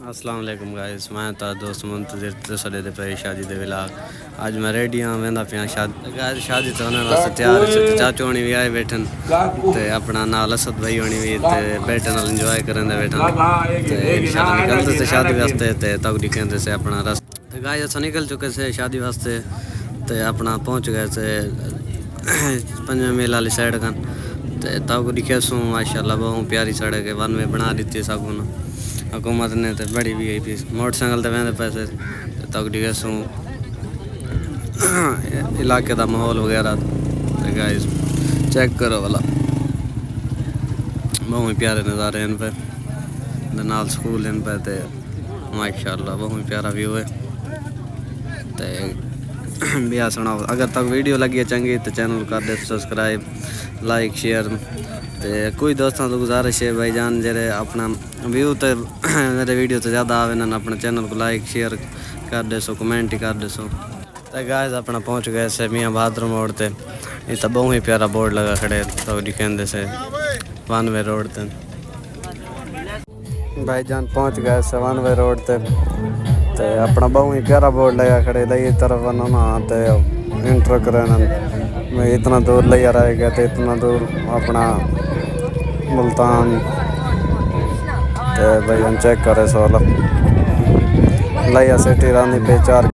अस्सलाम वालेकुम गाइस, मैं तो दोस्त मुंतजिर तसले दे पे शादी दे विलाग। आज मैं रेडी हाँ वेंदा पिया शादी गाइस शादी तो होने वास्ते तैयार है। चाचू होनी भी आए बैठन ते अपना नाल असद भाई होनी भी ते बैठन नाल एंजॉय करन दे बैठन ते इंशाल्लाह निकलते से शादी वास्ते ते तक दिखेंदे से अपना रास्ता। ते गाइस अस निकल चुके से शादी वास्ते ते अपना पहुंच गए से पंजवें मील वाली साइड कन ते तक दिखे सू माशाल्लाह बहुत प्यारी सड़क है। वन वे बना दी सबको हुकूमत ने तो बड़ी भी आई थी मोटरसाइकिल तो वहदे पैसे तक डिगसू इलाके का माहौल वगैरह तो गाइस चेक करो वाला बहुत ही प्यारे नज़ारे इन पे नाल स्कूल इन पे ते माशाल्लाह बहुत ही प्यारा व्यू है। तो ब्याह सुनाओ अगर तक वीडियो लगी चंगी तो चैनल कर दे सब्सक्राइब लाइक शेयर। तो कोई दोस्तों तो गुजारिश है भाईजान जेरे अपना व्यू तो मेरे वीडियो तो ज़्यादा आवे ना अपने चैनल को लाइक शेयर कर दे सो कमेंट ही कर दे सो। तो गाइस अपना पहुंच गए से मियाँ बहादुर मोड़ ते ये तो बहुत ही प्यारा बोर्ड लगा खड़े तो दिखेंदे से वन वे रोड ते भाईजान पहुंच गए से वन वे रोड ते अपना बहुत ही प्यारा बोर्ड लगा खड़े लई तरफ ना ते इंटर करन इतना दूर ले आ रहा है तो इतना दूर अपना मुल्तान तो भाई हम चेक करे सो लिया सिटी रानी पे चार।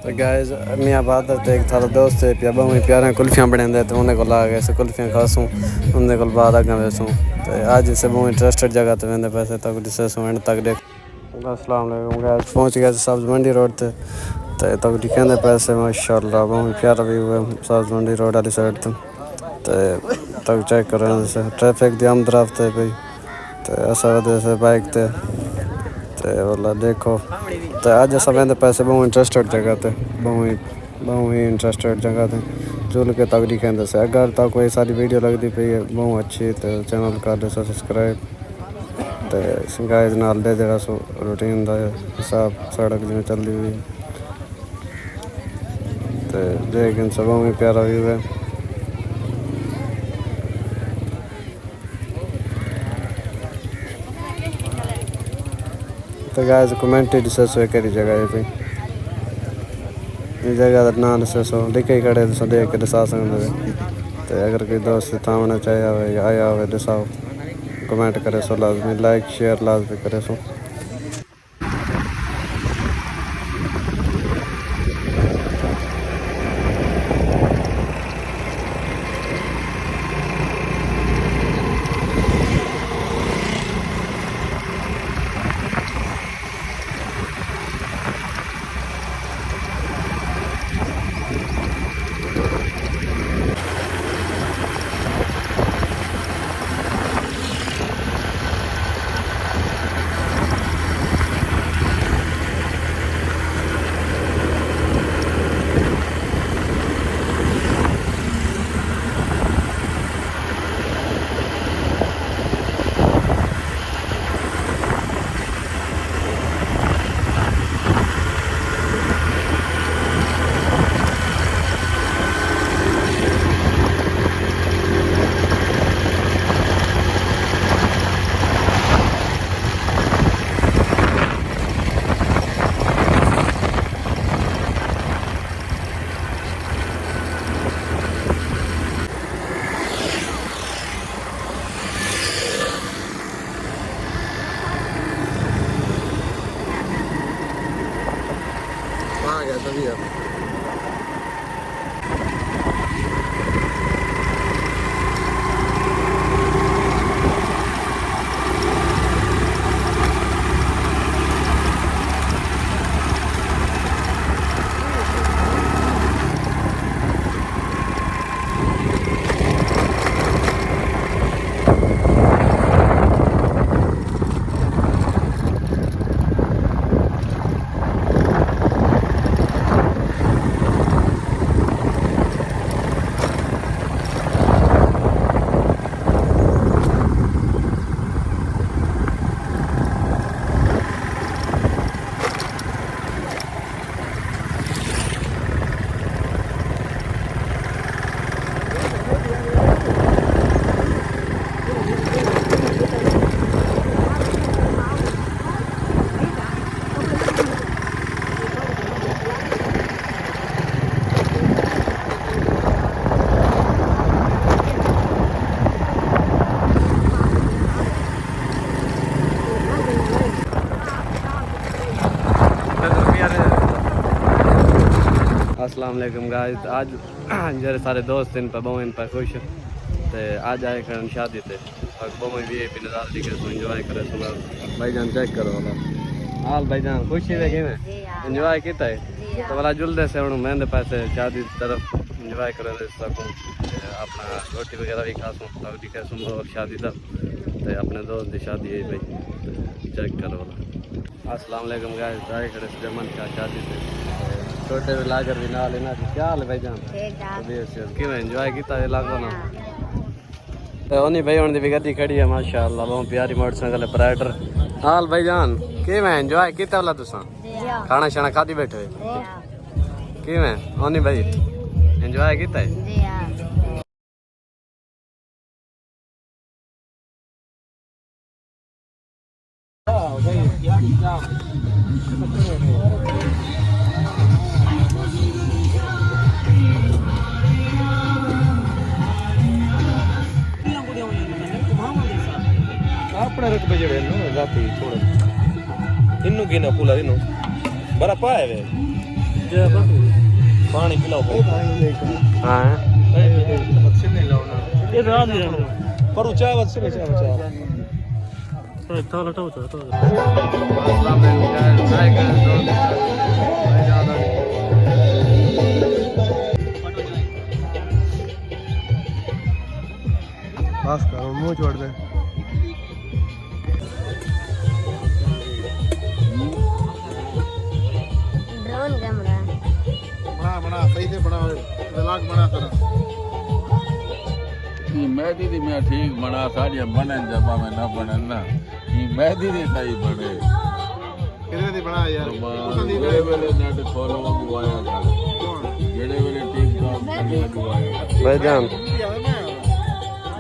तो गाइस मियाँ बहादुर तो एक थारा दोस्त है पिया बहुत ही प्यारे कुल्फियाँ बने तो उन्हें को ला गए से कुल्फियाँ खासूँ उन्हें को बाद आगे वैसूँ। तो आज से बहुत इंटरेस्टेड जगह तो वेंदे पैसे तक जिसे एंड तक देख। अस्सलाम वालेकुम गाइस पहुँच गए सब्ज़ मंडी रोड ते तक दिखेंदे पैसे माशाल्लाह बहुत ही प्यारा व्यू है सब्ज़ मंडी रोड वाली साइड तो तक चेक कर से ट्रैफिक दी आमदरफ्त है भाई तो ऐसा वजह से बाइक ते वाला देखो तो आज सब वेंदे पैसे बहुत इंटरेस्टेड जगह ते बहुत ही इंटरेस्टेड जगह थे जुल के तक दिखेंदे से। अगर तक कोई सारी वीडियो लगती पई है बहुत अच्छी तो चैनल कर दे सब्सक्राइब। तो गाइस नाल दे जरा सो रूटीन का हिसाब सड़क जिमें चल रही हुई तो लेकिन सब में प्यारा व्यू है। तो गाइस कमेंट डिस्कस करी जगह है भाई ये जगह का नाम डिस्कस लिखे ही खड़े तो देख के दसा सकते तो अगर कोई दोस्त थामना चाहिए आया हो दसाओ कमेंट करे सो लाजमी लाइक शेयर लाजमी करे सो। आ गया तभी अस्सलाम वालेकुम गाइस। आज मेरे सारे दोस्त इन पर बहुत इन पर खुश ते आज आए करन शादी ते बहुत वीआईपी नज़ारा दिखे सो एंजॉय करे सो भाईजान चेक करो वाला हाल भाईजान खुशी है कि एंजॉय किया है तो वाला जुलदे से हूँ मैं पैसे शादी तरफ एंजॉय करे सकूँ अपना रोटी वगैरह भी खा सूँ दिखे सूँ और शादी तक तो अपने दोस्त की शादी है भाई चेक करो वाला। अस्सलाम वालेकुम गाइस। आए खड़े जमन का शादी से छोटे भी लागर भी ना लेना क्या हाल है भाईजान कि एंजॉय किया इलाको ना ओनी भाई हूँ भी गड्डी खड़ी है माशाअल्लाह बहुत प्यारी मोटरसाइकिल प्राइडर हाल भाईजान कि एंजॉय किया वाला तुसा खाना शाना खाधी बैठे कि ओनी भाई एंजॉय किया है अपने रकबे जड़े राती थोड़ा इन्नू गिना पुला इन्नू बड़ा पाए वे पानी पिलाओ हां मच्छी लाओना ये रात ही पर ऊंचा वत से ऊंचा थोड़ा थोड़ा अस्सलाम वालेकुम गाइस। हाय गाइस बस करो मुंह छोड़ दे ड्रोन कैमरा बना सही से बना व्लॉग बना कर मेहदी दी मैं ठीक बना साड़ियाँ बने जबा में ना बने ना ये मेहदी दी सही बने कितने दी बना यार जेड़े वेले नेट खोलो गुआया कर जेड़े वेले ठीक काम करने गुआया भाईजान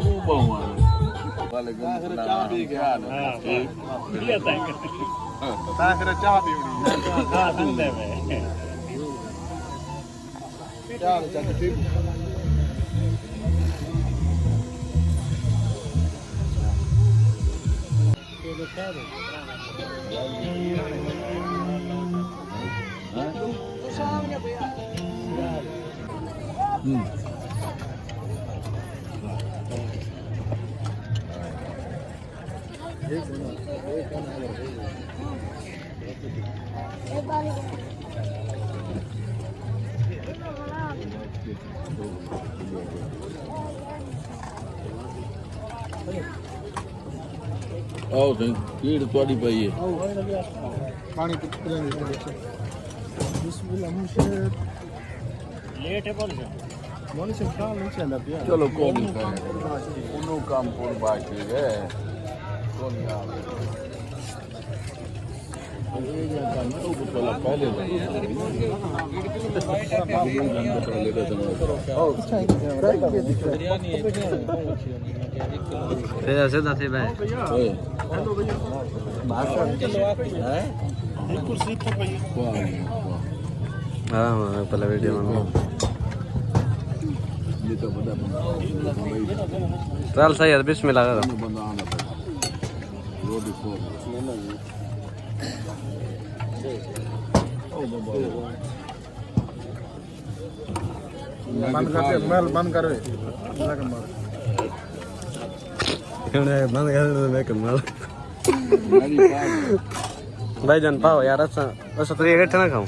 तू बहुआ वालेकुम सलाम क्या हाल है ठीक बढ़िया ताकर चाह पी उड़ी हां सुनते में क्या चल ठीक आओ सही कीड़ तोड़ी पई है पानी पिलाने दे बिस्मिल्लाह मुझे लेट है बोल मोनी से खा नहीं चला पिया चलो कौन है उनो काम पूर्ण बाकी है कौन यार पहले सीधा थे भाई हाँ पहले वीडियो में ये तो बड़ा चल सही है बिस्मिल्लाह करो बंदा आना रोटी को बंद कर मेल बंद कर बंद कर मैं कमाल मेरी बात भाईजान पाओ यार अच्छा अच्छा तो ये इकट्ठे ना खाऊं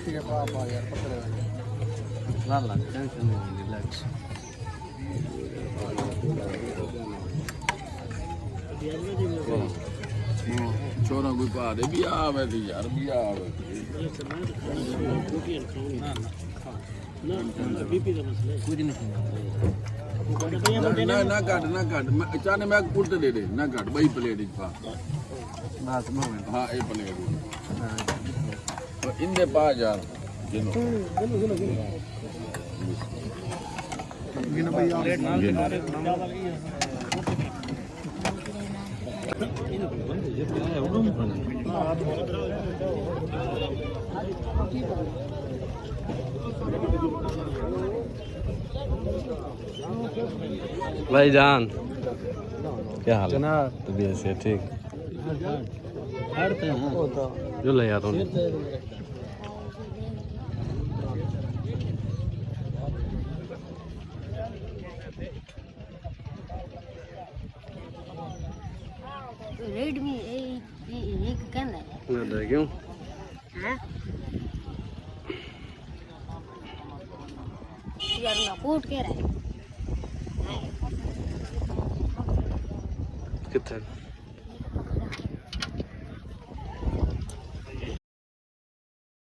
ठीक है पापा यार पकड़े ला ला टेंशन नहीं रिलैक्स छोरा कोई पा दे भी आवे थी यार भी आवे ना ना काट चाने मैं कुर्ते दे दे ना काट भाई प्लेट पा बस हाँ ये प्लेट तो इनके पास यार गिनो गिनो भैया भाईजान क्या हाल है? जनाब तबीयत से ठीक? हटते हैं जो ले यार उन्हें रेडमी एक कहना है मैं क्यों हाँ यार ना कोट कह रहा है कितने